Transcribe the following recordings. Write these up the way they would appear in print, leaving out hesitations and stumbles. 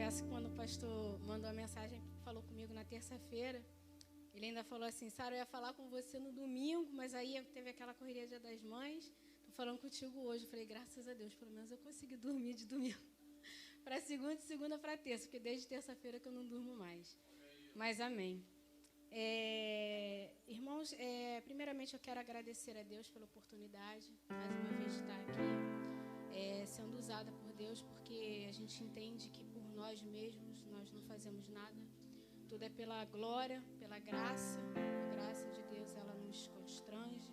confesso que quando o pastor mandou a mensagem, falou comigo na terça-feira, ele ainda falou assim: Sara, eu ia falar com você no domingo, mas aí teve aquela correria Dia das Mães, estou falando contigo hoje. Eu falei, graças a Deus, pelo menos eu consegui dormir de domingo para segunda, de segunda para terça, porque desde terça-feira que eu não durmo mais. Mas amém. Irmãos, primeiramente eu quero agradecer a Deus pela oportunidade, mais uma vez, de estar aqui, sendo usada por Deus, porque a gente entende que por nós mesmos nós não fazemos nada. Tudo é pela glória, pela graça. A graça de Deus, ela nos constrange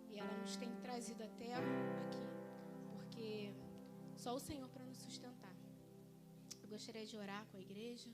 e ela nos tem trazido até aqui, porque só o Senhor para nos sustentar. Eu gostaria de orar com a igreja.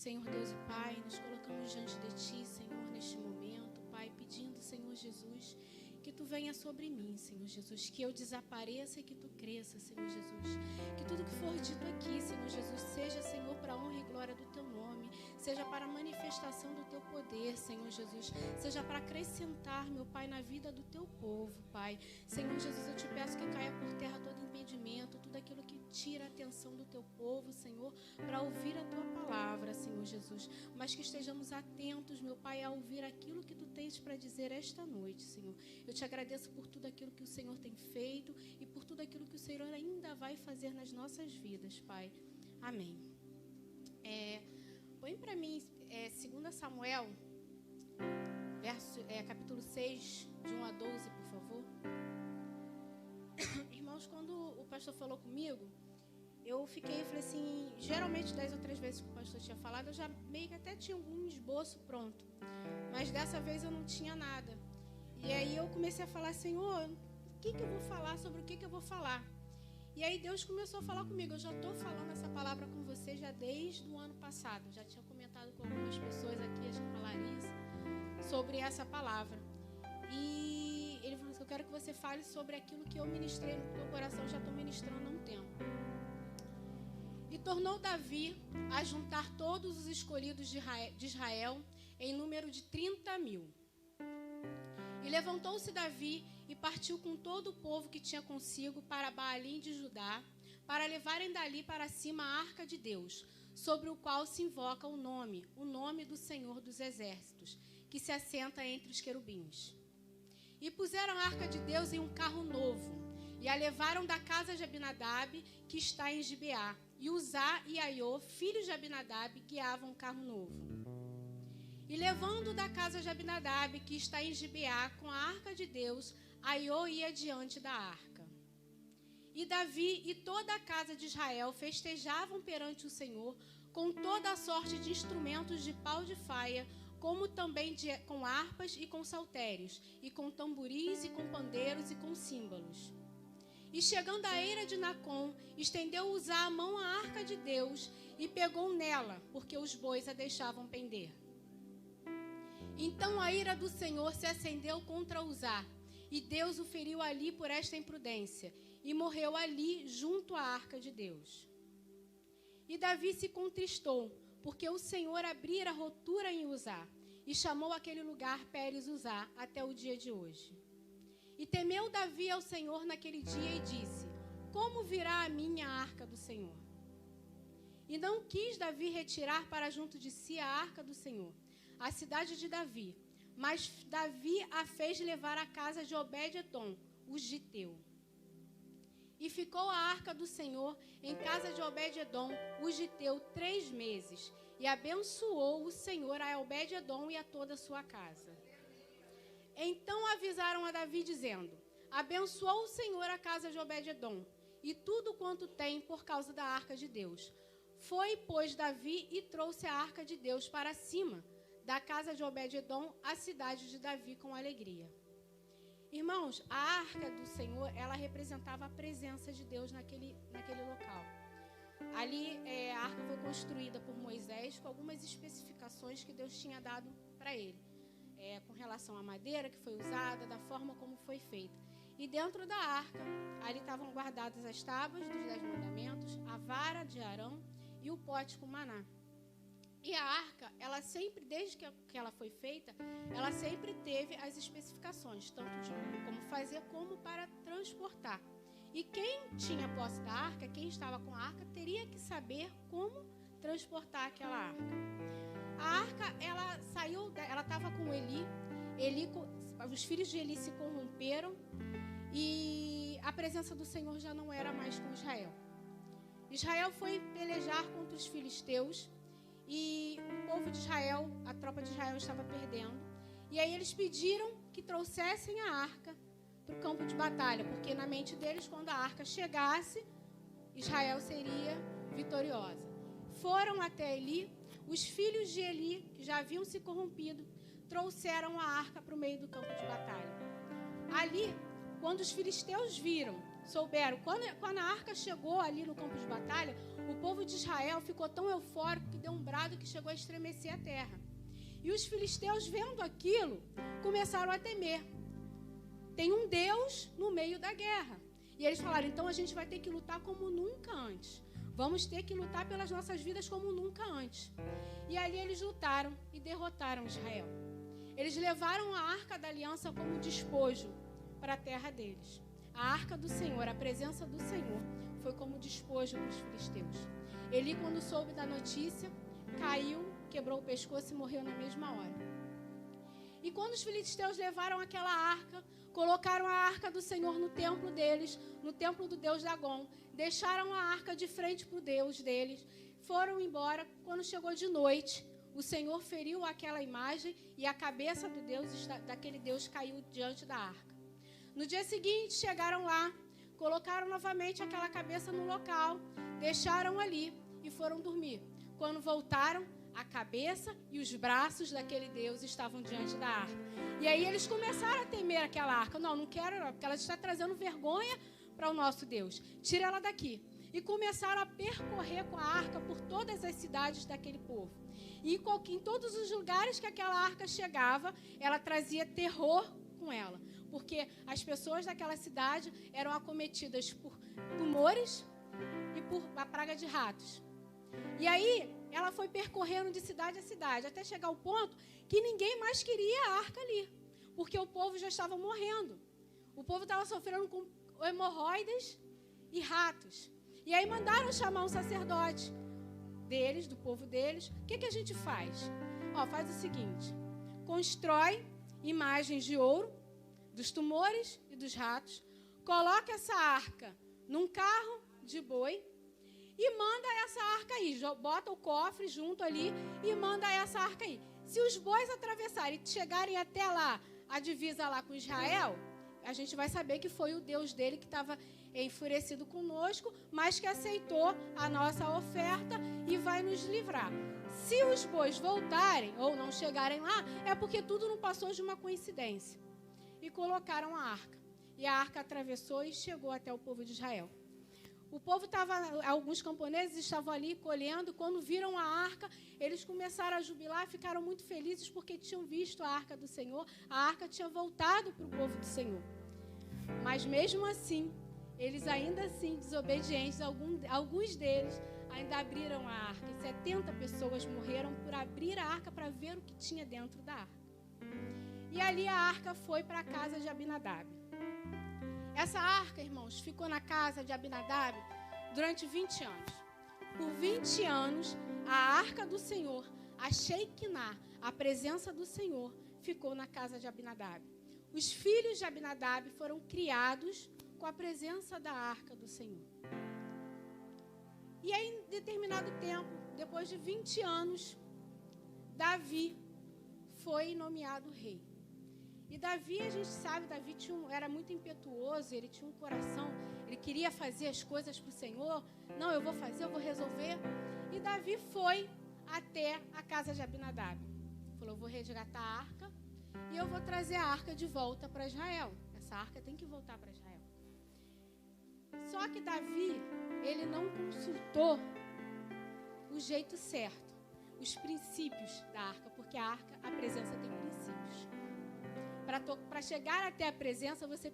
Senhor Deus e Pai, nos colocamos diante de Ti, Senhor, neste momento, Pai, pedindo, Senhor Jesus, que Tu venha sobre mim, Senhor Jesus, que eu desapareça e que Tu cresça, Senhor Jesus, que tudo que for dito aqui, Senhor Jesus, seja, Senhor, para a honra e glória do Teu nome, seja para a manifestação do Teu poder, Senhor Jesus, seja para acrescentar, meu Pai, na vida do Teu povo, Pai. Senhor Jesus, eu Te peço que caia por terra todo impedimento, tudo aquilo que tira a atenção do Teu povo, Senhor, para ouvir a Tua palavra, Senhor Jesus, mas que estejamos atentos, meu Pai, a ouvir aquilo que Tu tens para dizer esta noite, Senhor. Eu Te agradeço por tudo aquilo que o Senhor tem feito e por tudo aquilo que o Senhor ainda vai fazer nas nossas vidas, Pai. Amém. Põe para mim 2 Samuel, capítulo 6, de 1 a 12, por favor. Irmãos, quando o pastor falou comigo, eu falei assim, geralmente das outras vezes que o pastor tinha falado, eu já meio que até tinha algum esboço pronto, mas dessa vez eu não tinha nada. E aí eu comecei a falar, Senhor, o que eu vou falar, sobre o que eu vou falar? E aí Deus começou a falar comigo. Eu já estou falando essa palavra com você já desde o ano passado. Já tinha comentado com algumas pessoas aqui, acho que com a Larissa, sobre essa palavra. E ele falou assim, eu quero que você fale sobre aquilo que eu ministrei no teu coração. Eu já estou ministrando há um tempo. E tornou Davi a juntar todos os escolhidos de Israel em número de 30.000. E levantou-se Davi e partiu com todo o povo que tinha consigo para Baalim de Judá, para levarem dali para cima a arca de Deus, sobre o qual se invoca o nome do Senhor dos Exércitos, que se assenta entre os querubins. E puseram a arca de Deus em um carro novo, e a levaram da casa de Abinadab, que está em Gibeá, e Uzá e Aiô, filhos de Abinadab, guiavam o carro novo. E levando da casa de Abinadab, que está em Gibeá, com a arca de Deus, Aiô ia diante da arca. E Davi e toda a casa de Israel festejavam perante o Senhor com toda a sorte de instrumentos de pau de faia, como também com harpas e com saltérios, e com tamboris e com pandeiros e com símbolos. E chegando à eira de Nacon, estendeu Uzá a mão à arca de Deus e pegou nela, porque os bois a deixavam pender. Então a ira do Senhor se acendeu contra Uzá, e Deus o feriu ali por esta imprudência, e morreu ali junto à arca de Deus. E Davi se contristou, porque o Senhor abrira rotura em Uzá, e chamou aquele lugar Pérez Uzá até o dia de hoje. E temeu Davi ao Senhor naquele dia e disse, como virá a mim a arca do Senhor? E não quis Davi retirar para junto de si a arca do Senhor, a cidade de Davi, mas Davi a fez levar à casa de Obed-edom, o giteu. E ficou a arca do Senhor em casa de Obed-edom, o giteu, 3 meses, e abençoou o Senhor a Obed-edom e a toda a sua casa. Então avisaram a Davi, dizendo, abençoou o Senhor a casa de Obed-edom, e tudo quanto tem por causa da arca de Deus. Foi, pois, Davi e trouxe a arca de Deus para cima, da casa de Obed-edom, a cidade de Davi, com alegria. Irmãos, a arca do Senhor, ela representava a presença de Deus naquele local. Ali, a arca foi construída por Moisés com algumas especificações que Deus tinha dado para ele. Com relação à madeira que foi usada, da forma como foi feita. E dentro da arca, ali estavam guardadas as tábuas dos 10 mandamentos, a vara de Arão e o pote com maná. E a arca, ela sempre, desde que ela foi feita, ela sempre teve as especificações, tanto de como fazer, como para transportar. E quem tinha posse da arca, quem estava com a arca, teria que saber como transportar aquela arca. A arca, ela saiu, ela estava com Eli, os filhos de Eli se corromperam e a presença do Senhor já não era mais com Israel. Israel foi pelejar contra os filisteus e o povo de Israel, a tropa de Israel estava perdendo. E aí eles pediram que trouxessem a arca para o campo de batalha, porque na mente deles, quando a arca chegasse, Israel seria vitoriosa. Foram até Eli, os filhos de Eli, que já haviam se corrompido, trouxeram a arca para o meio do campo de batalha. Ali, quando os filisteus souberam, quando a arca chegou ali no campo de batalha, o povo de Israel ficou tão eufórico que deu um brado que chegou a estremecer a terra. E os filisteus, vendo aquilo, começaram a temer. Tem um Deus no meio da guerra. E eles falaram, então a gente vai ter que lutar como nunca antes. Vamos ter que lutar pelas nossas vidas como nunca antes. E ali eles lutaram e derrotaram Israel. Eles levaram a arca da aliança como despojo para a terra deles. A arca do Senhor, a presença do Senhor, foi como despojo para os filisteus. Eli, quando soube da notícia, caiu, quebrou o pescoço e morreu na mesma hora. E quando os filisteus levaram aquela arca, colocaram a arca do Senhor no templo deles, no templo do Deus Dagom, deixaram a arca de frente para o Deus deles, foram embora. Quando chegou de noite, o Senhor feriu aquela imagem e a cabeça daquele Deus caiu diante da arca. No dia seguinte, chegaram lá, colocaram novamente aquela cabeça no local, deixaram ali e foram dormir. Quando voltaram, a cabeça e os braços daquele Deus estavam diante da arca. E aí eles começaram a temer aquela arca. Não quero, porque ela está trazendo vergonha para o nosso Deus. Tira ela daqui. E começaram a percorrer com a arca por todas as cidades daquele povo. E em todos os lugares que aquela arca chegava, ela trazia terror com ela. Porque as pessoas daquela cidade eram acometidas por tumores e por a praga de ratos. E aí, ela foi percorrendo de cidade a cidade, até chegar ao ponto que ninguém mais queria a arca ali, porque o povo já estava morrendo. O povo estava sofrendo com hemorroidas e ratos. E aí mandaram chamar um sacerdote deles, do povo deles. O que a gente faz? Faz o seguinte, constrói imagens de ouro, dos tumores e dos ratos, coloca essa arca num carro de boi, e manda essa arca aí, bota o cofre junto ali e manda essa arca aí. Se os bois atravessarem e chegarem até lá, a divisa lá com Israel, a gente vai saber que foi o Deus dele que estava enfurecido conosco, mas que aceitou a nossa oferta e vai nos livrar. Se os bois voltarem ou não chegarem lá, é porque tudo não passou de uma coincidência. E colocaram a arca. E a arca atravessou e chegou até o povo de Israel. O povo alguns camponeses estavam ali colhendo, quando viram a arca, eles começaram a jubilar, ficaram muito felizes porque tinham visto a arca do Senhor, a arca tinha voltado para o povo do Senhor. Mas mesmo assim, eles ainda assim, desobedientes, alguns deles ainda abriram a arca, e 70 pessoas morreram por abrir a arca para ver o que tinha dentro da arca. E ali a arca foi para a casa de Abinadab. Essa arca, irmãos, ficou na casa de Abinadab durante 20 anos. Por 20 anos, a arca do Senhor, a Shekinah, a presença do Senhor, ficou na casa de Abinadab. Os filhos de Abinadab foram criados com a presença da arca do Senhor. E aí, em determinado tempo, depois de 20 anos, Davi foi nomeado rei. E Davi, a gente sabe, Davi era muito impetuoso, ele tinha um coração, ele queria fazer as coisas para o Senhor. Não, eu vou fazer, eu vou resolver. E Davi foi até a casa de Abinadab. Falou, eu vou resgatar a arca e eu vou trazer a arca de volta para Israel. Essa arca tem que voltar para Israel. Só que Davi, ele não consultou o jeito certo, os princípios da arca, porque a presença tem princípios. Para chegar até a presença, você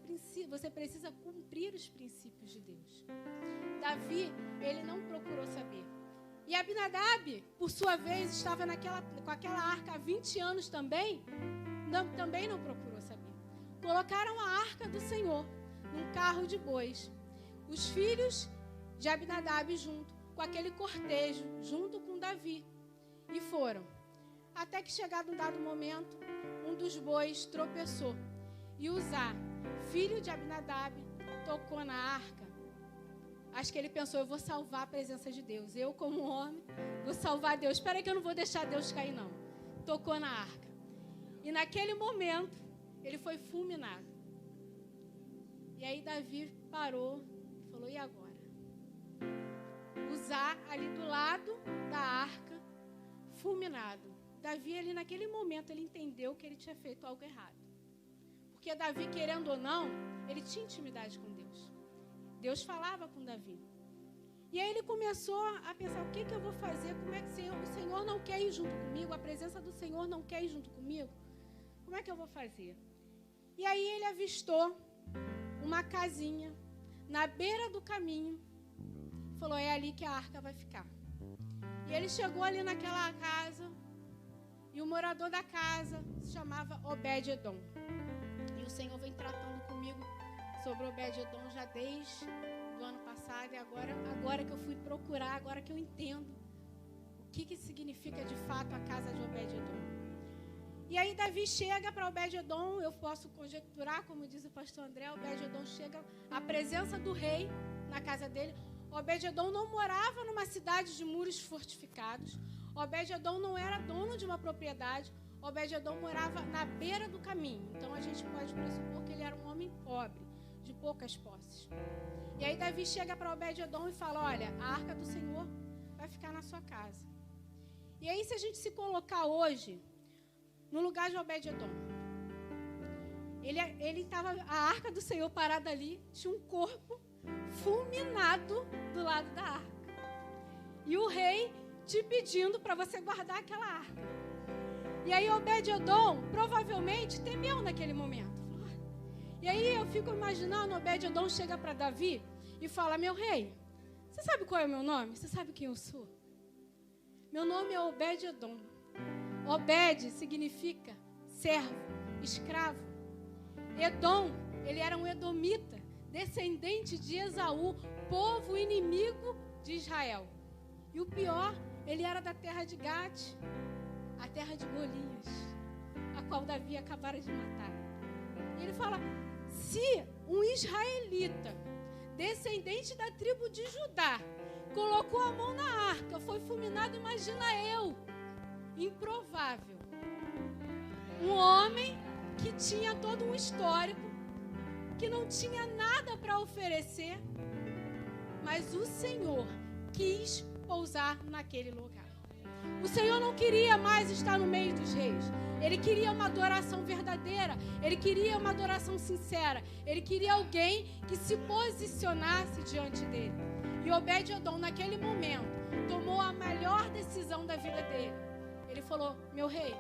precisa cumprir os princípios de Deus. Davi, ele não procurou saber. E Abinadab, por sua vez, estava com aquela arca há 20 anos também não procurou saber. Colocaram a arca do Senhor num carro de bois. os filhos de Abinadab junto, com aquele cortejo, junto com Davi. E foram. Até que, chegado um dado momento, um dos bois tropeçou. E Uzá, filho de Abinadab, tocou na arca. Acho que ele pensou, eu vou salvar a presença de Deus. Eu, como homem, vou salvar Deus. Espera aí que eu não vou deixar Deus cair, não. Tocou na arca. E naquele momento, ele foi fulminado. E aí Davi parou e falou, e agora? Uzá, ali do lado da arca, fulminado. Davi, ali naquele momento, ele entendeu que ele tinha feito algo errado. Porque Davi, querendo ou não, ele tinha intimidade com Deus. Deus falava com Davi. E aí ele começou a pensar, o que eu vou fazer? Como é que o Senhor não quer ir junto comigo? A presença do Senhor não quer ir junto comigo? Como é que eu vou fazer? E aí ele avistou uma casinha na beira do caminho. Falou, é ali que a arca vai ficar. E ele chegou ali naquela casa, e o morador da casa se chamava Obed-Edom. E o Senhor vem tratando comigo sobre Obed-Edom já desde o ano passado, e agora que eu fui procurar, agora que eu entendo o que significa de fato a casa de Obed-Edom. E aí Davi chega para Obed-Edom, eu posso conjecturar, como diz o pastor André, Obed-Edom chega à presença do rei na casa dele. Obed-Edom não morava numa cidade de muros fortificados. Obed-Edom não era dono de uma propriedade. Obed-Edom morava na beira do caminho. Então a gente pode pressupor que ele era um homem pobre, de poucas posses. E aí Davi chega para Obed-Edom e fala, olha, a arca do Senhor vai ficar na sua casa. E aí, se a gente se colocar hoje no lugar de Obed-Edom, ele estava, a arca do Senhor parada ali, tinha um corpo fulminado do lado da arca. E o rei te pedindo para você guardar aquela arca. E aí Obed-Edom provavelmente temeu naquele momento. E aí eu fico imaginando, Obed-Edom chega para Davi e fala, meu rei, você sabe qual é o meu nome? Você sabe quem eu sou? Meu nome é Obed-Edom. Obed significa servo, escravo. Edom, ele era um edomita, descendente de Esaú, povo inimigo de Israel. E o pior, ele era da terra de Gate, a terra de Golias, a qual Davi acabara de matar. E ele fala, se um israelita, descendente da tribo de Judá, colocou a mão na arca, foi fulminado, imagina eu, improvável. Um homem que tinha todo um histórico, que não tinha nada para oferecer, mas o Senhor quis pousar naquele lugar. O Senhor não queria mais estar no meio dos reis. Ele queria uma adoração verdadeira. Ele queria uma adoração sincera. Ele queria alguém que se posicionasse diante dele. E Obed-Edom, naquele momento, tomou a melhor decisão da vida dele. Ele falou, meu rei,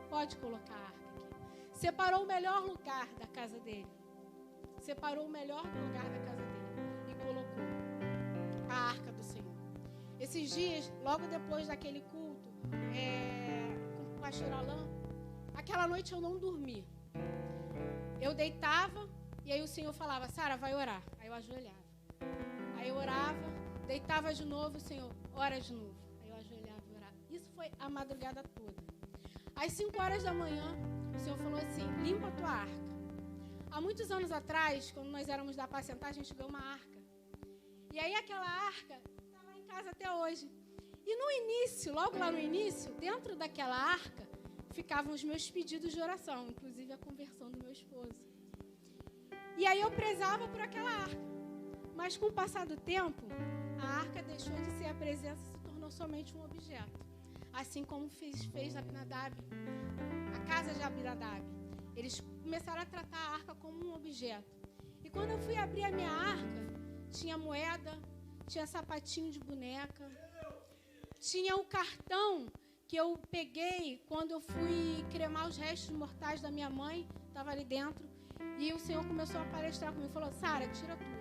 pode colocar a arca aqui. Separou o melhor lugar da casa dele. Separou o melhor lugar da casa dele e colocou a arca do Senhor. Esses dias, logo depois daquele culto com o pastor Alain, aquela noite eu não dormi. Eu deitava e aí o Senhor falava, Sara, vai orar. Aí eu ajoelhava. Aí eu orava, deitava de novo, o Senhor, ora de novo. Aí eu ajoelhava e orava. Isso foi a madrugada toda. Às 5 horas da manhã, o Senhor falou assim, limpa a tua arca. Há muitos anos atrás, quando nós éramos da Apacentar, a gente ganhou uma arca. E aí aquela arca está lá em casa até hoje. E no início, logo lá no início, dentro daquela arca, ficavam os meus pedidos de oração, inclusive a conversão do meu esposo. E aí eu prezava por aquela arca. Mas com o passar do tempo, a arca deixou de ser a presença e se tornou somente um objeto. Assim como fez Abinadab, a casa de Abinadab. Eles começaram a tratar a arca como um objeto. E quando eu fui abrir a minha arca, tinha moeda, tinha sapatinho de boneca, tinha o cartão que eu peguei quando eu fui cremar os restos mortais da minha mãe, estava ali dentro. E o Senhor começou a palestrar comigo, falou, Sara, tira tudo.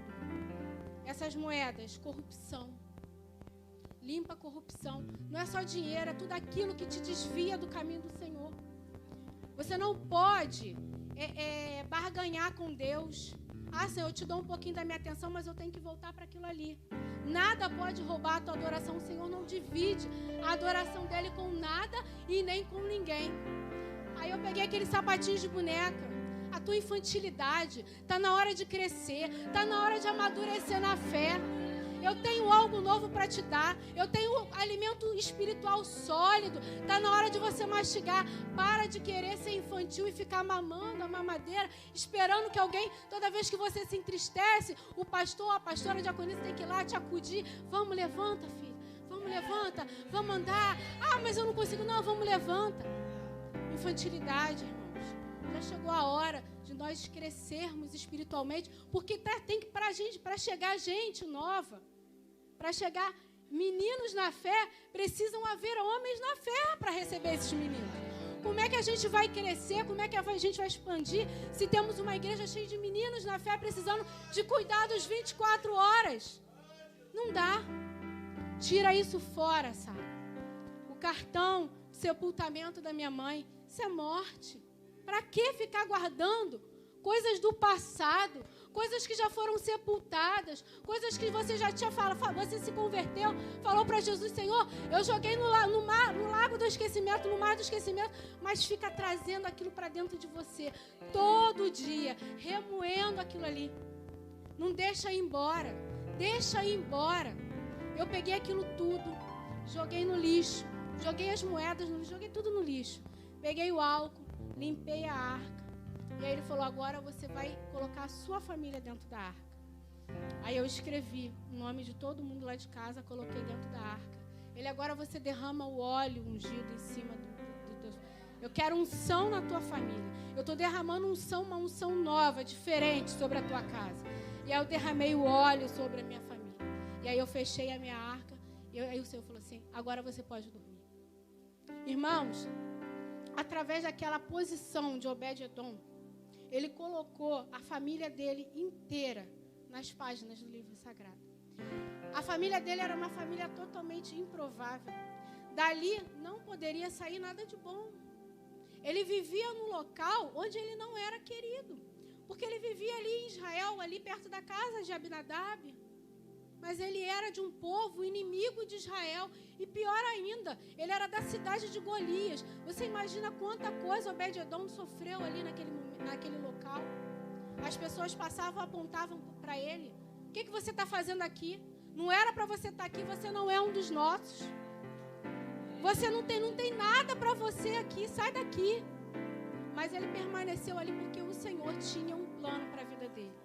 Essas moedas, corrupção. Limpa a corrupção. Não é só dinheiro, é tudo aquilo que te desvia do caminho do Senhor. Você não pode barganhar com Deus. Ah, Senhor, eu te dou um pouquinho da minha atenção, mas eu tenho que voltar para aquilo ali. Nada pode roubar a tua adoração. O Senhor não divide a adoração dele com nada e nem com ninguém. Aí eu peguei aquele sapatinho de boneca. A tua infantilidade. Está na hora de crescer. Está na hora de amadurecer na fé. Eu tenho algo novo para te dar. Eu tenho alimento espiritual sólido. Está na hora de você mastigar. Para de querer ser infantil e ficar mamando a mamadeira, esperando que alguém, toda vez que você se entristece, o pastor, a pastora, a diaconisa tem que ir lá te acudir. Vamos, levanta, filho. Vamos, levanta. Vamos andar. Ah, mas eu não consigo. Não, vamos, levanta. Infantilidade, irmãos. Já chegou a hora de nós crescermos espiritualmente, porque tem que para chegar gente nova, para chegar meninos na fé, precisam haver homens na fé para receber esses meninos. Como é que a gente vai crescer? Como é que a gente vai expandir se temos uma igreja cheia de meninos na fé precisando de cuidados 24 horas? Não dá. Tira isso fora, sabe? O cartão de sepultamento da minha mãe, isso é morte. Para que ficar guardando coisas do passado, coisas que já foram sepultadas, coisas que você já tinha falado, você se converteu, falou para Jesus, Senhor, eu joguei no lago do esquecimento, no mar do esquecimento, mas fica trazendo aquilo para dentro de você, todo dia, remoendo aquilo ali. Não deixa ir embora, deixa ir embora. Eu peguei aquilo tudo, joguei no lixo, joguei as moedas no lixo, joguei tudo no lixo. Peguei o álcool, limpei a arca. E aí ele falou, agora você vai colocar a sua família dentro da arca. Aí eu escrevi o nome de todo mundo lá de casa, coloquei dentro da arca. Ele, agora você derrama o óleo ungido em cima do teu... Eu quero unção na tua família. Eu estou derramando uma unção nova, diferente sobre a tua casa. E aí eu derramei o óleo sobre a minha família. E aí eu fechei a minha arca. E aí o Senhor falou assim, agora você pode dormir. Irmãos, através daquela posição de Obed-Edom, ele colocou a família dele inteira nas páginas do livro sagrado. A família dele era uma família totalmente improvável. Dali não poderia sair nada de bom. Ele vivia num local onde ele não era querido, porque ele vivia ali em Israel, ali perto da casa de Abinadab. Mas ele era de um povo inimigo de Israel. E pior ainda, ele era da cidade de Golias. Você imagina quanta coisa Obed-Edom sofreu ali naquele local. As pessoas passavam, apontavam para ele. O que você está fazendo aqui? Não era para você estar aqui, você não é um dos nossos. Você não tem nada para você aqui, sai daqui. Mas ele permaneceu ali porque o Senhor tinha um plano para a vida dele.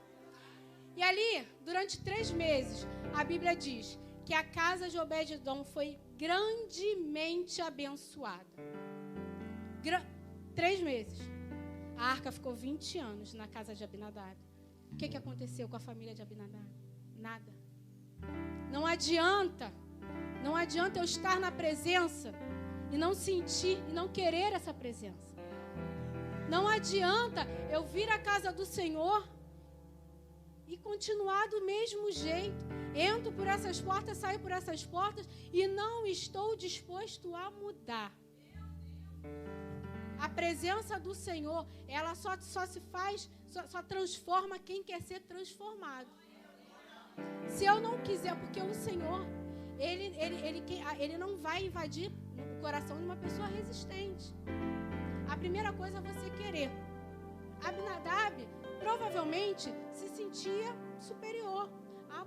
E ali, durante 3 meses, a Bíblia diz que a casa de Obed-Edom foi grandemente abençoada. 3 meses. A arca ficou 20 anos na casa de Abinadab. O que aconteceu com a família de Abinadab? Nada. Não adianta eu estar na presença e não sentir e não querer essa presença. Não adianta eu vir à casa do Senhor e continuar do mesmo jeito. Entro por essas portas, saio por essas portas e não estou disposto a mudar. A presença do Senhor, ela só transforma quem quer ser transformado. Se eu não quiser, porque o Senhor, ele não vai invadir o coração de uma pessoa resistente. A primeira coisa é você querer. Abinadab provavelmente se sentia superior.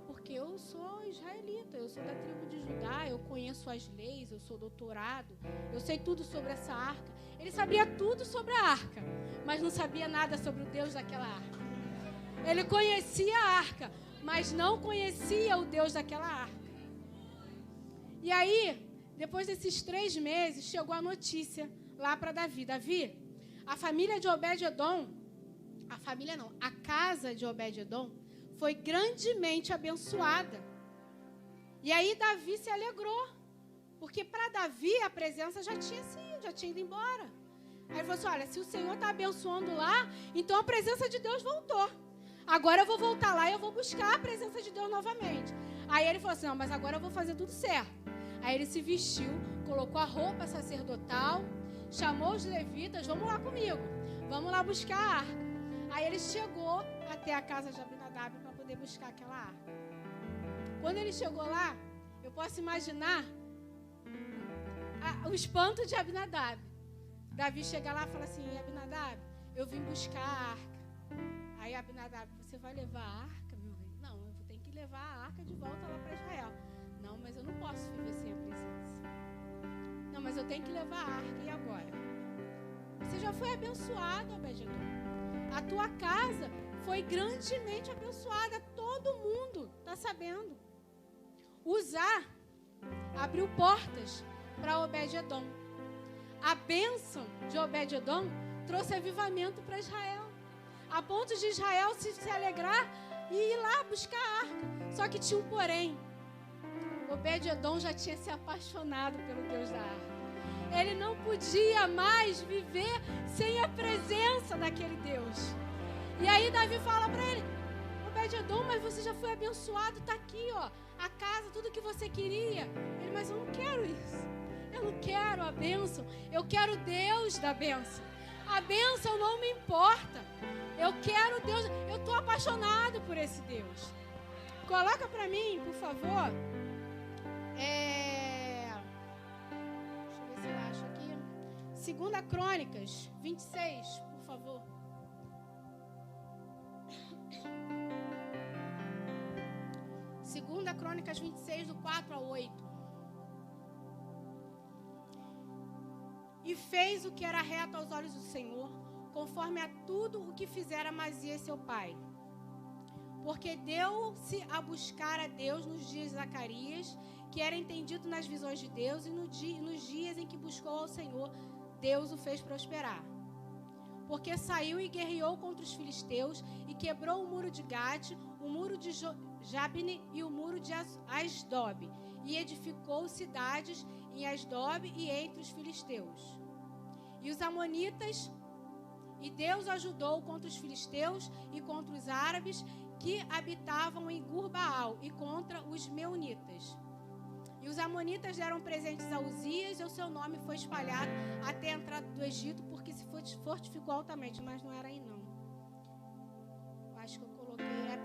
Porque eu sou israelita, eu sou da tribo de Judá, eu conheço as leis, eu sou doutorado, eu sei tudo sobre essa arca. Ele sabia tudo sobre a arca, mas não sabia nada sobre o Deus daquela arca. Ele conhecia a arca, mas não conhecia o Deus daquela arca. E aí, depois desses 3 meses, chegou a notícia lá para Davi. Davi, a família de Obed-Edom, a casa de Obed-Edom foi grandemente abençoada. E aí Davi se alegrou, porque para Davi a presença já tinha ido embora. Aí ele falou assim, olha, se o Senhor está abençoando lá, então a presença de Deus voltou. Agora eu vou voltar lá e eu vou buscar a presença de Deus novamente. Aí ele falou assim, não, mas agora eu vou fazer tudo certo. Aí ele se vestiu, colocou a roupa sacerdotal, chamou os levitas, vamos lá comigo, vamos lá buscar a arca. Aí ele chegou até a casa de Abinadab para poder buscar aquela arca. Quando ele chegou lá, eu posso imaginar o espanto de Abinadab. Davi chega lá e fala assim: Abinadab, eu vim buscar a arca. Aí Abinadab: você vai levar a arca, meu rei? Não, eu tenho que levar a arca de volta lá para Israel. Não, mas eu não posso viver sem a presença. Não, mas eu tenho que levar a arca. E agora? Você já foi abençoado, Obed-edom. A tua casa foi grandemente abençoada. Todo mundo está sabendo. Uzá abriu portas para Obed-edom. A bênção de Obed-edom trouxe avivamento para Israel, a ponto de Israel se alegrar e ir lá buscar a arca. Só que tinha um porém. Obed-edom já tinha se apaixonado pelo Deus da arca. Ele não podia mais viver sem a presença daquele Deus. E aí Davi fala para ele: Obed-edom, mas você já foi abençoado, está aqui, ó, a casa, tudo que você queria. Ele: mas eu não quero isso. Eu não quero a bênção. Eu quero Deus da bênção. A bênção não me importa. Eu quero Deus. Eu estou apaixonado por esse Deus. Coloca para mim, por favor. Deixa eu ver se eu acho aqui. 2 Crônicas 26, por favor. Segunda Crônicas 26, do 4 ao 8. E fez o que era reto aos olhos do Senhor, conforme a tudo o que fizera Amazias seu pai. Porque deu-se a buscar a Deus nos dias de Zacarias, que era entendido nas visões de Deus, e nos dias em que buscou ao Senhor, Deus o fez prosperar. Porque saiu e guerreou contra os filisteus, e quebrou o muro de Gate, o muro de Jabne e o muro de Asdob, e edificou cidades em Asdob e entre os filisteus. E os amonitas, e Deus ajudou contra os filisteus e contra os árabes que habitavam em Gur-Baal e contra os meunitas. E os amonitas deram presentes a Uzias, e o seu nome foi espalhado até a entrada do Egito, porque se fortificou altamente, mas não era aí não. Eu acho que eu coloquei a 1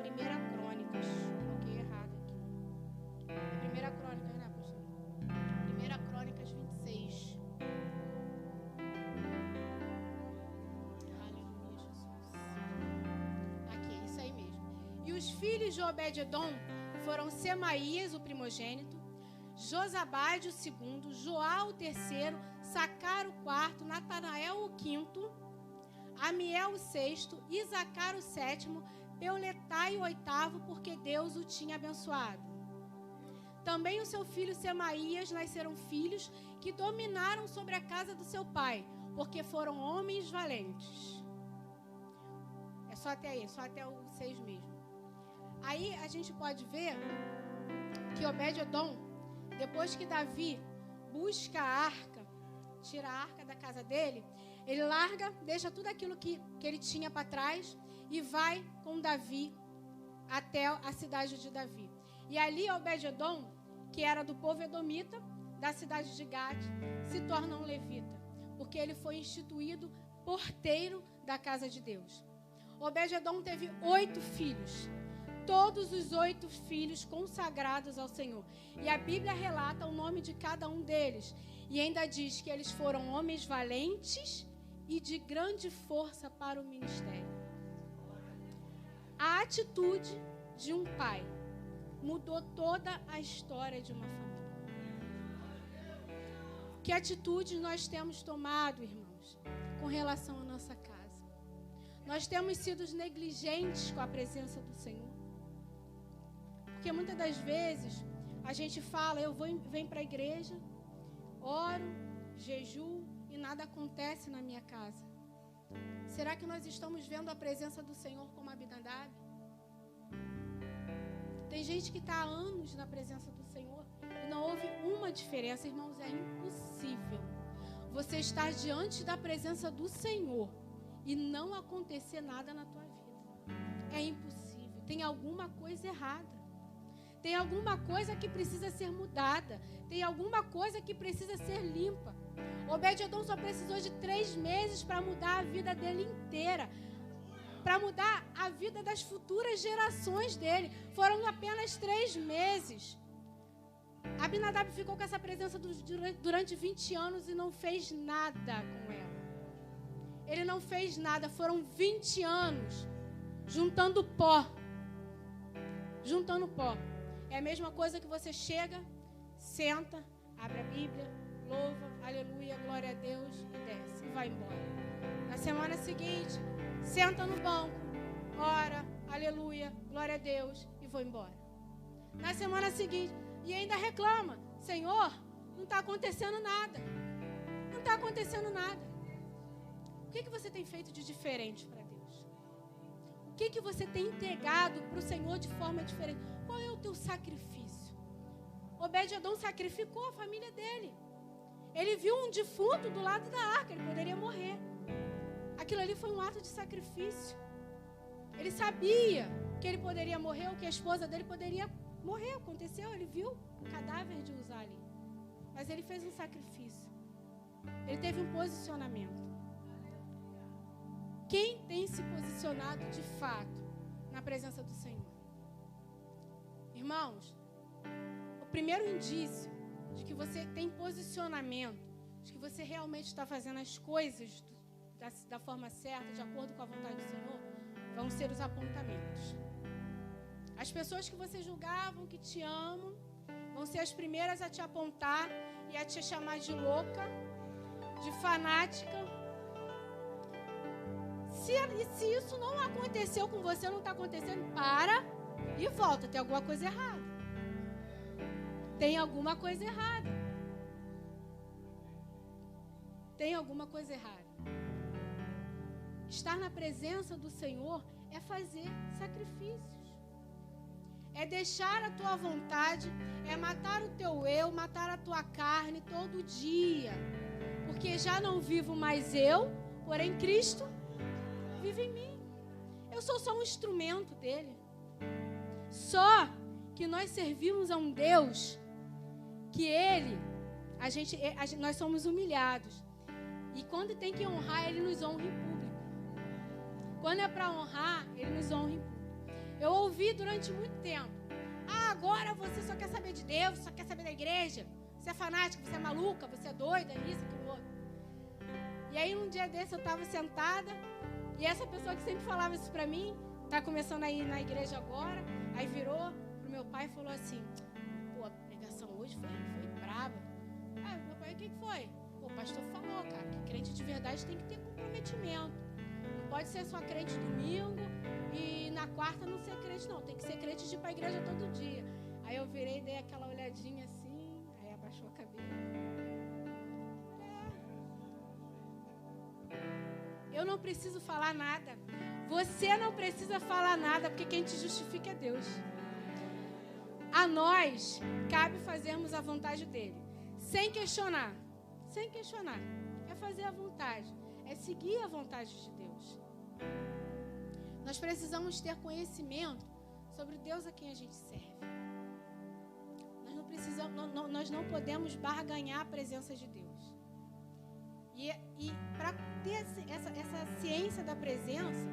Crônicas, coloquei errado aqui. É 1 Crônicas, né, pastor? 1 Crônicas 26. Aleluia, Jesus. Aqui, isso aí mesmo. E os filhos de Obed-edom foram Semaías, o primogênito, Josabade, o segundo, Joá, o terceiro, Sacar, o quarto, Natanael, o quinto, Amiel, o sexto, Isacar, o sétimo, Peuletai, o oitavo, porque Deus o tinha abençoado. Também o seu filho Semaías nasceram filhos que dominaram sobre a casa do seu pai, porque foram homens valentes. É só até aí, só até o 6 mesmo. Aí a gente pode ver que Obed-edom, depois que Davi busca a arca, tira a arca da casa dele, ele larga, deixa tudo aquilo que ele tinha para trás e vai com Davi até a cidade de Davi. E ali Obed-edom, que era do povo edomita, da cidade de Gade, se torna um levita, porque ele foi instituído porteiro da casa de Deus. Obed-edom teve 8 filhos. Todos os 8 filhos consagrados ao Senhor. E a Bíblia relata o nome de cada um deles. E ainda diz que eles foram homens valentes e de grande força para o ministério. A atitude de um pai mudou toda a história de uma família. Que atitude nós temos tomado, irmãos, com relação à nossa casa? Nós temos sido negligentes com a presença do Senhor? Porque muitas das vezes a gente fala: eu venho para a igreja, oro, jejuo e nada acontece na minha casa. Será que nós estamos vendo a presença do Senhor como Abinadab? Tem gente que está há anos na presença do Senhor e não houve uma diferença. Irmãos, é impossível você estar diante da presença do Senhor e não acontecer nada na tua vida. É impossível. Tem alguma coisa errada. Tem alguma coisa que precisa ser mudada. Tem alguma coisa que precisa ser limpa. Obed-edom só precisou de 3 meses para mudar a vida dele inteira. para mudar a vida das futuras gerações dele. Foram apenas 3 meses. Abinadab ficou com essa presença durante 20 anos e não fez nada com ela. Ele não fez nada. Foram 20 anos juntando pó. Juntando pó. É a mesma coisa que você chega, senta, abre a Bíblia, louva, aleluia, glória a Deus e desce e vai embora. Na semana seguinte, senta no banco, ora, aleluia, glória a Deus e vou embora. Na semana seguinte, e ainda reclama: Senhor, não está acontecendo nada. Não está acontecendo nada. O que você tem feito de diferente para Deus? O que você tem entregado para o Senhor de forma diferente? Qual é o teu sacrifício? Obed-Edom sacrificou a família dele. Ele viu um defunto do lado da arca, ele poderia morrer. Aquilo ali foi um ato de sacrifício. Ele sabia que ele poderia morrer, ou que a esposa dele poderia morrer. Aconteceu, ele viu o cadáver de Uzá ali. Mas ele fez um sacrifício. Ele teve um posicionamento. Quem tem se posicionado de fato na presença do Senhor? Irmãos, o primeiro indício de que você tem posicionamento, de que você realmente está fazendo as coisas da forma certa, de acordo com a vontade do Senhor, vão ser os apontamentos. As pessoas que você julgavam que te amam vão ser as primeiras a te apontar e a te chamar de louca, de fanática. Se isso não aconteceu com você, não está acontecendo, para e volta. Tem alguma coisa errada. Tem alguma coisa errada. Tem alguma coisa errada. Estar na presença do Senhor é fazer sacrifícios. É deixar a tua vontade, é matar o teu eu, matar a tua carne todo dia. Porque já não vivo mais eu, porém Cristo vive em mim. Eu sou só um instrumento dele. Só que nós servimos a um Deus que ele, nós somos humilhados. E quando tem que honrar, ele nos honra em público. Quando é para honrar, ele nos honra em público. Eu ouvi durante muito tempo: agora você só quer saber de Deus, só quer saber da igreja. Você é fanática, você é maluca, você é doida, isso, aquilo outro. E aí, um dia desse, eu estava sentada, e essa pessoa que sempre falava isso para mim, está começando a ir na igreja agora, aí virou pro meu pai e falou assim: pô, a pregação hoje foi braba. Meu pai, o que foi? Pô, o pastor falou, cara, que crente de verdade tem que ter comprometimento. Não pode ser só crente domingo e na quarta não ser crente, não. Tem que ser crente de ir para a igreja todo dia. Aí eu virei e dei aquela olhadinha assim, aí abaixou a cabeça. Eu não preciso falar nada. Você não precisa falar nada, porque quem te justifica é Deus. A nós cabe fazermos a vontade dele, sem questionar. Sem questionar. É fazer a vontade. É seguir a vontade de Deus. Nós precisamos ter conhecimento sobre o Deus a quem a gente serve. Nós não podemos barganhar a presença de Deus. E para ter essa ciência da presença,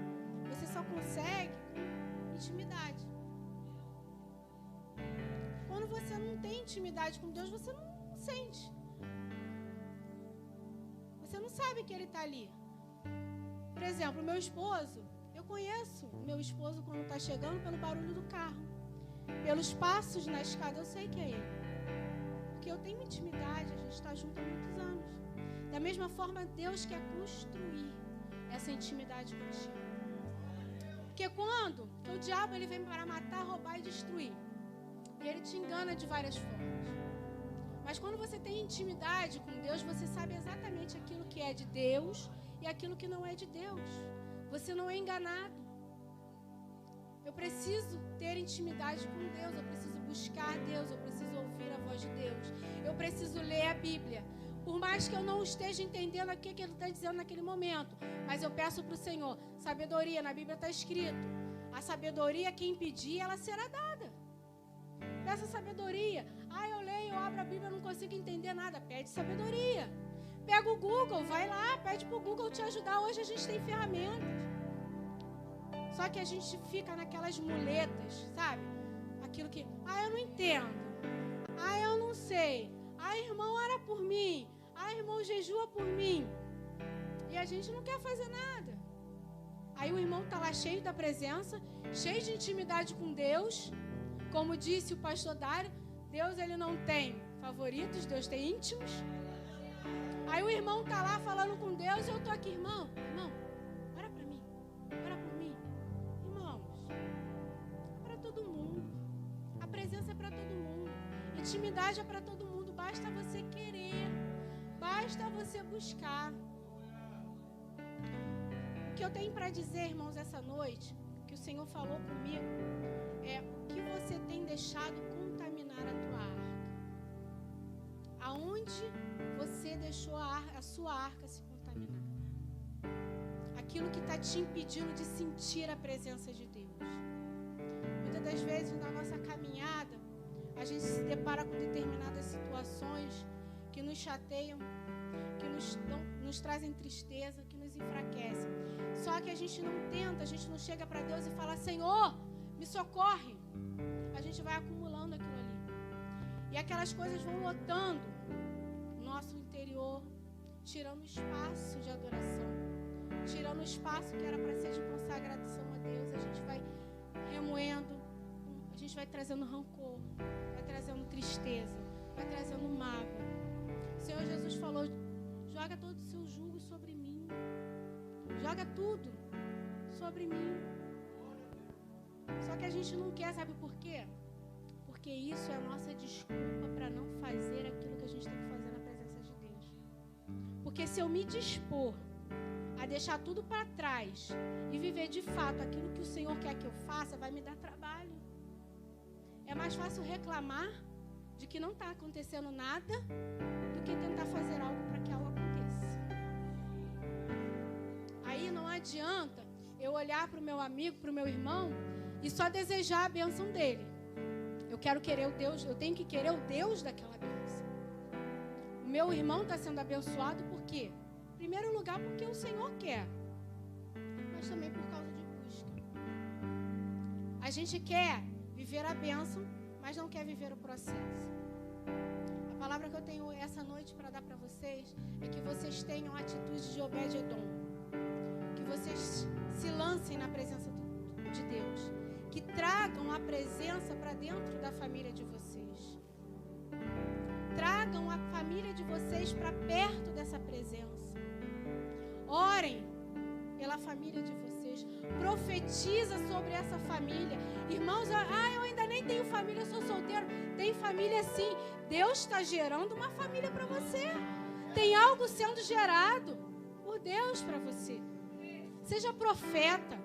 você só consegue com intimidade. Quando você não tem intimidade com Deus, você não sente. Você não sabe que Ele está ali. Por exemplo, meu esposo, eu conheço meu esposo quando está chegando pelo barulho do carro. Pelos passos na escada, eu sei que é ele. Porque eu tenho intimidade, a gente está junto há muitos anos. Da mesma forma, Deus quer construir essa intimidade contigo. Porque quando o diabo ele vem para matar, roubar e destruir, e ele te engana de várias formas. Mas quando você tem intimidade com Deus, você sabe exatamente aquilo que é de Deus e aquilo que não é de Deus. Você não é enganado. Eu preciso ter intimidade com Deus, eu preciso buscar Deus, eu preciso ouvir a voz de Deus. Eu preciso ler a Bíblia. Por mais que eu não esteja entendendo o que Ele está dizendo naquele momento, mas eu peço para o Senhor sabedoria. Na Bíblia está escrito: a sabedoria, quem pedir, ela será dada. Peça sabedoria. Eu leio, eu abro a Bíblia, não consigo entender nada. Pede sabedoria. Pega o Google, vai lá, pede para o Google te ajudar. Hoje a gente tem ferramentas. Só que a gente fica naquelas muletas, sabe? Aquilo que, eu não entendo. Eu não sei. Irmão, ora por mim. Irmão, jejua por mim. E a gente não quer fazer nada. Aí o irmão está lá cheio da presença, cheio de intimidade com Deus. Como disse o pastor Dário, Deus ele não tem favoritos, Deus tem íntimos. Aí o irmão está lá falando com Deus e eu estou aqui, irmão, ora para mim, ora por mim. Irmãos, é para todo mundo. A presença é para todo mundo. Intimidade é para todo mundo. Basta você querer, basta você buscar. O que eu tenho para dizer, irmãos, essa noite, que o Senhor falou comigo, é o que você tem deixado contaminar a tua arca. Aonde você deixou a sua arca se contaminar? Aquilo que está te impedindo de sentir a presença de Deus. Muitas das vezes, na nossa caminhada, a gente se depara com determinadas situações que nos chateiam, que nos trazem tristeza, que nos enfraquecem. Só que a gente não tenta, a gente não chega para Deus e fala, Senhor, me socorre. A gente vai acumulando aquilo ali. E aquelas coisas vão lotando o nosso interior, tirando espaço de adoração, tirando o espaço que era para ser de consagração a Deus. A gente vai remoendo, a gente vai trazendo rancor, vai trazendo tristeza, vai trazendo mágoa. O Senhor Jesus falou, joga todo o seu jugo sobre mim. Joga tudo sobre mim. Só que a gente não quer, sabe por quê? Porque isso é a nossa desculpa para não fazer aquilo que a gente tem que fazer na presença de Deus. Porque se eu me dispor a deixar tudo para trás e viver de fato aquilo que o Senhor quer que eu faça, vai me dar trabalho. É mais fácil reclamar de que não está acontecendo nada do que tentar fazer algo para que algo aconteça. Aí não adianta eu olhar para o meu amigo, para o meu irmão e só desejar a bênção dele. Eu quero querer o Deus, eu tenho que querer o Deus daquela bênção. O meu irmão está sendo abençoado por quê? Em primeiro lugar, porque o Senhor quer, mas também por causa de busca. A gente quer viver a bênção, mas não quer viver o processo. A palavra que eu tenho essa noite para dar para vocês é que vocês tenham a atitude de Obed-Edom. Que vocês se lancem na presença de Deus. Que tragam a presença para dentro da família de vocês. Tragam a família de vocês para perto dessa presença. Orem pela família de vocês. Profetiza sobre essa família. Irmãos, eu ainda nem tenho família, eu sou solteiro. Tem família sim. Deus está gerando uma família para você. Tem algo sendo gerado por Deus para você. Seja profeta.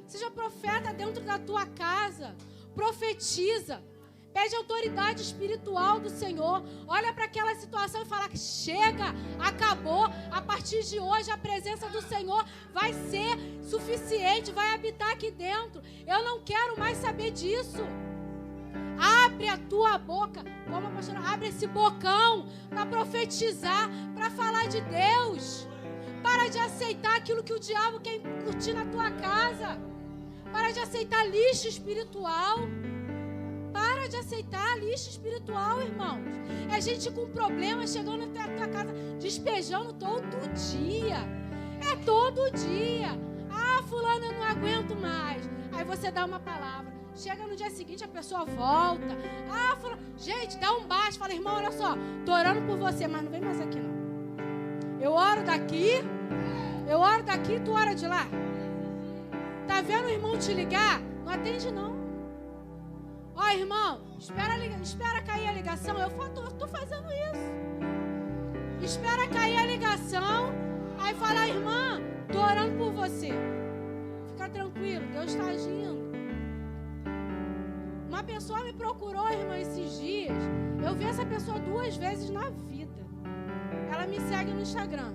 Seja profeta dentro da tua casa. Profetiza. Pede autoridade espiritual do Senhor. Olha para aquela situação e fala que chega, acabou. A partir de hoje a presença do Senhor vai ser suficiente, vai habitar aqui dentro. Eu não quero mais saber disso. Abre a tua boca, como a pastora, abre esse bocão para profetizar, para falar de Deus. Para de aceitar aquilo que o diabo quer incutir na tua casa. Para de aceitar lixo espiritual. Para de aceitar lixo espiritual, irmãos. É gente com problema chegando até a tua casa, despejando todo dia. É todo dia. Fulano, eu não aguento mais. Aí você dá uma palavra. Chega no dia seguinte, a pessoa volta. Fulano. Gente, dá um baixo. Fala, irmão, olha só. Tô orando por você, mas não vem mais aqui, não. Eu oro daqui, tu ora de lá. Tá vendo o irmão te ligar? Não atende, não. Ó, irmão, espera cair a ligação. Eu tô fazendo isso. Espera cair a ligação. Aí fala, irmã, tô orando por você. Fica tranquilo, Deus está agindo. Uma pessoa me procurou, irmã, esses dias. Eu vi essa pessoa 2 vezes na vida. Ela me segue no Instagram.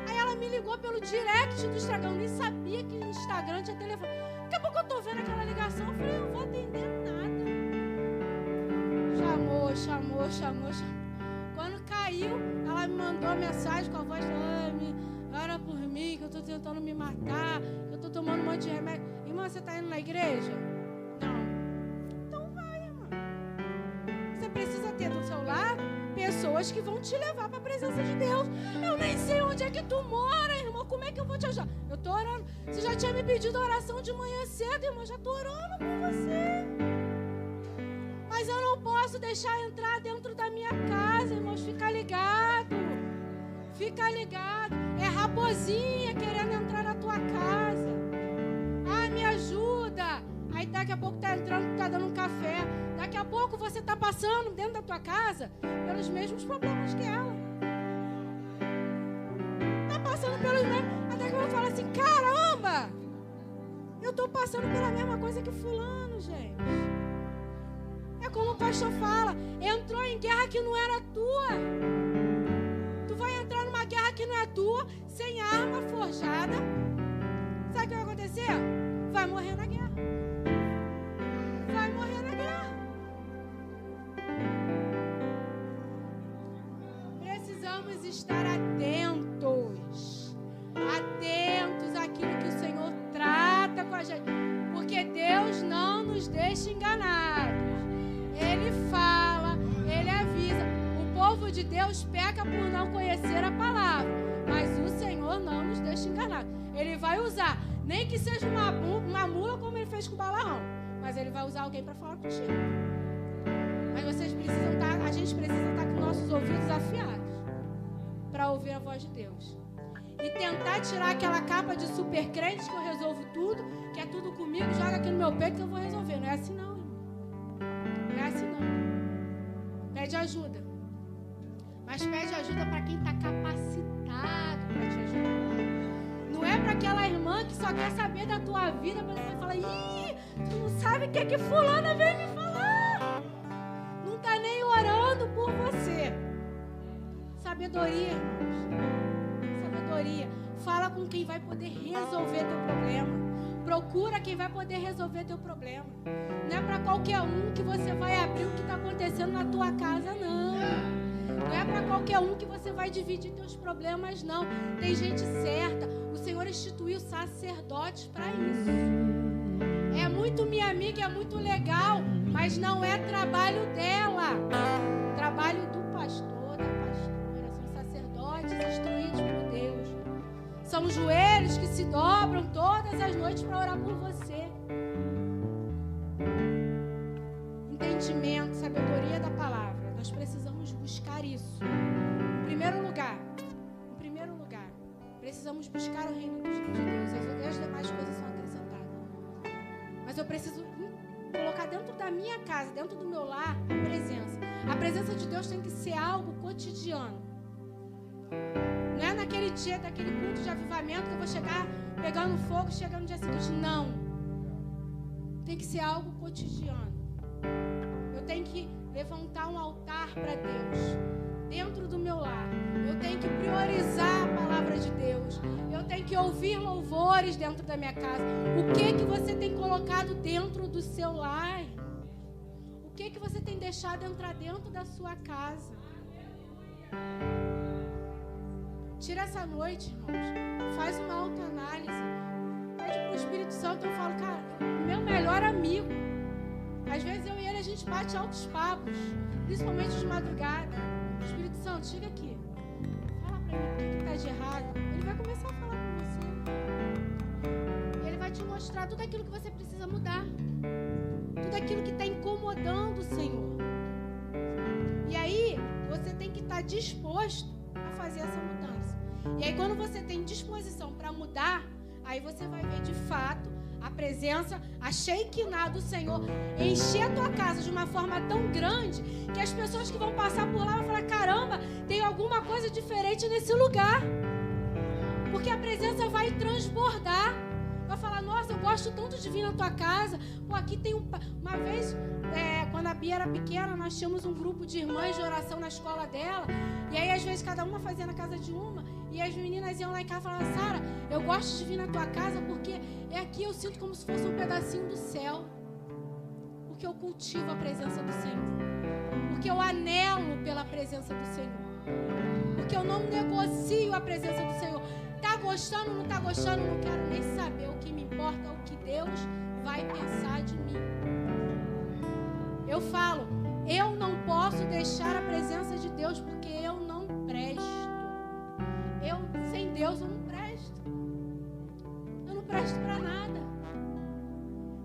Aí ela me ligou pelo direct do Instagram. Eu nem sabia que no Instagram tinha telefone. Daqui a pouco eu tô vendo aquela ligação. Eu falei, eu não vou atender nada. Chamou. Quando caiu, ela me mandou mensagem com a voz. ora por mim, que eu estou tentando me matar, que eu estou tomando um monte de remédio. Irmã, você está indo na igreja? Não. Então vai, irmã. Você precisa ter do seu lado pessoas que vão te levar para a presença de Deus. Eu nem sei onde é que tu mora, irmão. Como é que eu vou te ajudar? Eu estou orando. Você já tinha me pedido oração de manhã cedo, irmão. Já estou orando por você. Mas eu não posso deixar entrar dentro da minha casa, irmãos. Fica ligado. Fica ligado. É raposinha querendo entrar na tua casa. Ah, me ajuda. Aí daqui a pouco tá entrando, tá dando um café. Daqui a pouco você tá passando dentro da tua casa pelos mesmos problemas que ela. Tá passando pelos mesmos. Até que eu vou falar assim, caramba! Eu tô passando pela mesma coisa que fulano, gente. É como o pastor fala, entrou em guerra que não era tua. Tu vai entrar numa guerra que não é tua, sem arma forjada. Sabe o que vai acontecer? Vai morrer na guerra. Vai morrer na guerra. Precisamos estar atentos. Atentos àquilo que o Senhor trata com a gente. Porque Deus não nos deixa enganados. Ele fala, Ele avisa. O povo de Deus peca por não conhecer a palavra. Mas o Senhor não nos deixa enganados. Ele vai usar, nem que seja uma mula como Ele fez com o Balaão. Mas Ele vai usar alguém para falar contigo. Mas vocês precisam estar, a gente precisa estar com nossos ouvidos afiados para ouvir a voz de Deus. E tentar tirar aquela capa de super crente que eu resolvo tudo, que é tudo comigo, joga aqui no meu peito que eu vou resolver. Não é assim não, irmão. Não é assim não. Pede ajuda. Mas pede ajuda para quem está capacitado para te ajudar. Não é para aquela irmã que só quer saber da tua vida, para ela falar, ih, tu não sabe o que é que fulana veio me falar. Não está nem orando por você. Sabedoria, irmãos. Sabedoria. Fala com quem vai poder resolver teu problema. Procura quem vai poder resolver teu problema. Não é para qualquer um que você vai abrir o que está acontecendo na tua casa, não. Não é para qualquer um que você vai dividir teus problemas, não. Tem gente certa. O Senhor instituiu sacerdotes para isso. É muito minha amiga, é muito legal, mas não é trabalho dela. Trabalho do pastor, da pastora. São sacerdotes instruídos por Deus. São joelhos que se dobram todas as noites para orar por você. Entendimento, sabedoria da palavra. Nós precisamos buscar isso. Em primeiro lugar, precisamos buscar o reino de Deus. As demais coisas são acrescentadas. Mas eu preciso colocar dentro da minha casa, dentro do meu lar, a presença. A presença de Deus tem que ser algo cotidiano. Não é naquele dia, daquele culto de avivamento que eu vou chegar pegando fogo e chegar no dia seguinte. Não. Tem que ser algo cotidiano. Eu tenho que levantar um altar para Deus dentro do meu lar. Eu tenho que priorizar a palavra de Deus. Eu tenho que ouvir louvores dentro da minha casa. O que você tem colocado dentro do seu lar? O que você tem deixado entrar dentro da sua casa? Tira essa noite, irmãos. Faz uma autoanálise. Pede para o Espírito Santo. Eu falo, cara, meu melhor amigo. Às vezes eu e ele, a gente bate altos papos. Principalmente de madrugada. Espírito Santo, chega aqui. Fala para mim o que está de errado. Ele vai começar a falar com você. Ele vai te mostrar tudo aquilo que você precisa mudar. Tudo aquilo que está incomodando o Senhor. E aí, você tem que estar disposto a fazer essa mudança. E aí, quando você tem disposição para mudar, aí você vai ver de fato a presença, a Shekinah do Senhor encher a tua casa de uma forma tão grande que as pessoas que vão passar por lá vão falar, caramba, tem alguma coisa diferente nesse lugar. Porque a presença vai transbordar. Vai falar, nossa, eu gosto tanto de vir na tua casa. Pô, aqui tem uma vez, quando a Bia era pequena, nós tínhamos um grupo de irmãs de oração na escola dela. E aí, às vezes, cada uma fazia na casa de uma. E as meninas iam lá em casa e falavam, Sara, eu gosto de vir na tua casa porque aqui eu sinto como se fosse um pedacinho do céu. Porque eu cultivo a presença do Senhor. Porque eu anelo pela presença do Senhor. Porque eu não negocio a presença do Senhor. Tá Tá gostando, não tá gostando, não quero nem saber. O que me importa é o que Deus vai pensar de mim. Eu falo, eu não posso deixar a presença de Deus porque eu não presto. Sem Deus eu não presto. Eu não presto para nada.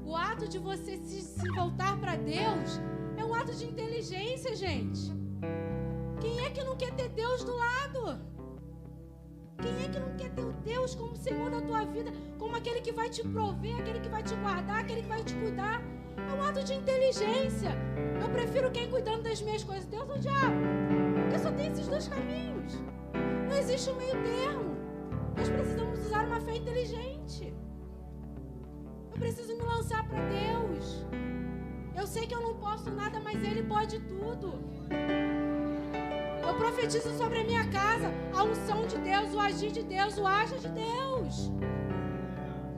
O ato de você se voltar para Deus é um ato de inteligência, gente. Quem é que não quer ter Deus do lado? Quem é que não quer ter Deus como Senhor da tua vida, como aquele que vai te prover, aquele que vai te guardar, aquele que vai te cuidar? É um ato de inteligência. Eu prefiro quem cuidando das minhas coisas, Deus ou o diabo? Porque só tem esses dois caminhos. Não existe um meio termo. Nós precisamos usar uma fé inteligente. Eu preciso me lançar para Deus. Eu sei que eu não posso nada, mas Ele pode tudo. Eu profetizo sobre a minha casa a unção de Deus, o agir de Deus, o haja de Deus.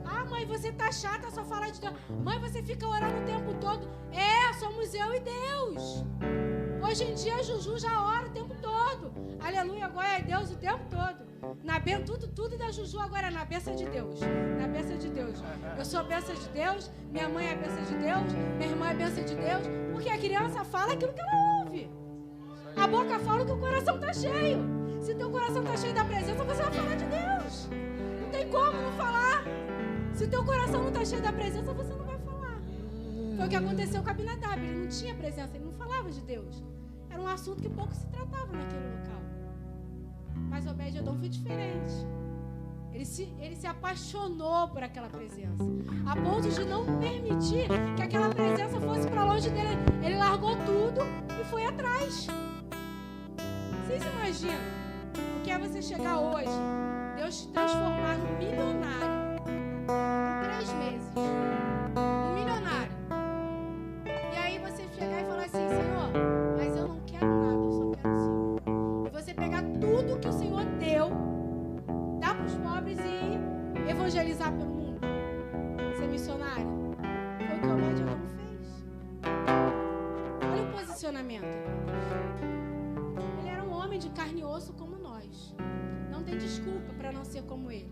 Ah, mãe, você tá chata, só fala de Deus. Mãe, você fica orando o tempo todo. Somos eu e Deus. Hoje em dia a Juju já ora o tempo todo. Aleluia, agora é Deus o tempo todo. Tudo da Juju agora é na bênção de Deus. Na bênção de Deus. Eu sou a bênção de Deus, minha mãe é a bênção de Deus, minha irmã é a bênção de Deus. Porque a criança fala aquilo que ela ouve. A boca fala que o coração está cheio. Se teu coração está cheio da presença, você vai falar de Deus. Não tem como não falar. Se teu coração não está cheio da presença, você não vai falar. Foi o que aconteceu com Abinadab. Ele não tinha presença, ele não falava de Deus. Era um assunto que pouco se tratava naquele local. Mas Obed-Edom foi diferente. Ele se apaixonou por aquela presença, a ponto de não permitir que aquela presença fosse para longe dele. Ele largou tudo e foi atrás. Vocês imaginam o que é você chegar hoje, Deus te transformar num milionário em 3 meses? Um milionário. E aí você chegar e falar assim: Senhor, mas eu não quero nada, eu só quero o Senhor. E você pegar tudo que o Senhor deu, dar para os pobres e evangelizar pelo mundo. Ser missionário. Foi o que o Obed-Edom fez. Olha o posicionamento. Ele era um homem de carne e osso como nós. Não tem desculpa para não ser como ele.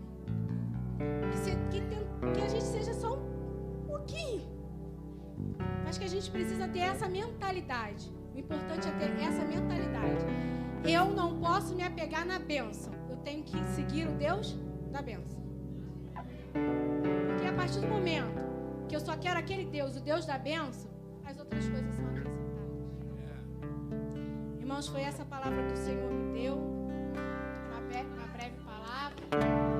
Que a gente seja só um pouquinho. Mas que a gente precisa ter essa mentalidade. O importante é ter essa mentalidade. Eu não posso me apegar na bênção. Eu tenho que seguir o Deus da bênção. Porque a partir do momento que eu só quero aquele Deus, o Deus da bênção, as outras coisas são acrescentadas. Irmãos, foi essa palavra que o Senhor me deu. Uma breve palavra.